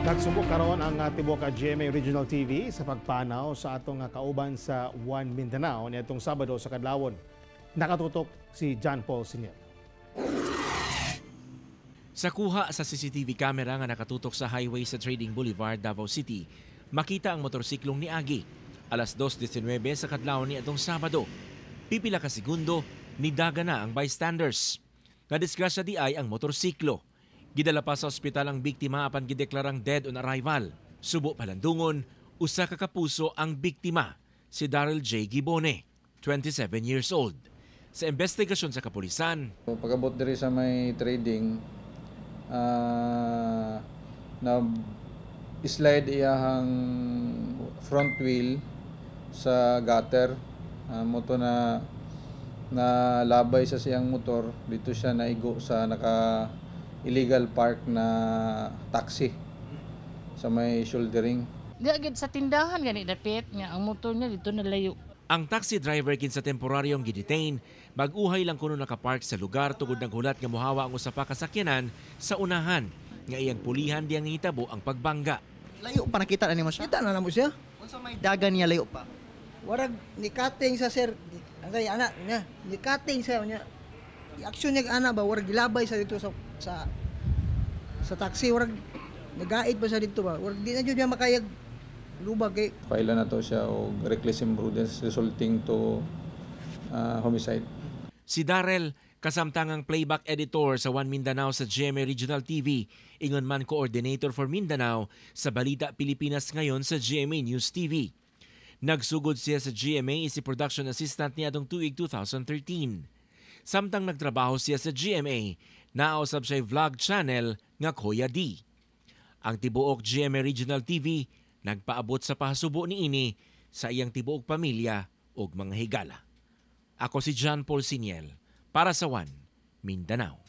Nagsubok karon ang tibok GMA Regional TV sa pagpanaw sa atong kauban sa Mindanao niadtong Sabado sa kadlawon. Nakatutok si John Paul Senior. Sa kuha sa CCTV camera nga nakatutok sa highway sa Trading Boulevard, Davao City, makita ang motorsiklong ni Agi. Alas 2:19 sa kadlawon niadtong Sabado. Pipila ka segundo, nidaga na ang bystanders. Nadisgrasya di ay ang motorsiklo. Gidala pa sa ospital ang biktima apan gideklarang dead on arrival. Subo palandungon, usa ka kapuso ang biktima, si Darrel J. Guibone, 27 years old. Sa investigasyon sa kapulisan, pagabot diri sa may trading, na slide iyahang front wheel sa gutter, moto na labay sa siyang motor. Dito siya naigo sa illegal park na taxi sa may shouldering. Di agad sa tindahan gani dapit nga ang motor niya dito nalayo. Ang taxi driver kinsa temporaryong gidetain, mag-uhay lang kuno nakapark sa lugar tugod ng hulat nga mohawa ang usa pa ka sakyanan sa unahan nga iyang pulihan diyang hitabo ang pagbangga. Layo pa nakita na nimo siya. Kita na namo siya. Unsa may dagan niya layo pa? Warag ni cutting sa sir. Ang kay anak niya, ni cutting sa niya. I-action niya ana ba warag gilabay sa dito sa taxi, warag nagaid pa sa dito ba. Warag di na jud niya makayag lubag kay. Paila na to siya og reckless imprudence resulting to homicide. Si Darrel, kasamtangang playback editor sa Mindanao sa GMA Regional TV, ingon man coordinator for Mindanao sa Balita Pilipinas ngayon sa GMA News TV. Nagsugod siya sa GMA si production assistant niya atong tuig 2013. Samtang nagtrabaho siya sa GMA, nausab siya vlog channel nga Kuya D. Ang tibuok GMA Regional TV nagpaabot sa pahasubo niini sa iyang tibuok pamilya ug mga higala. Ako si John Paul Senior para sa Mindanao.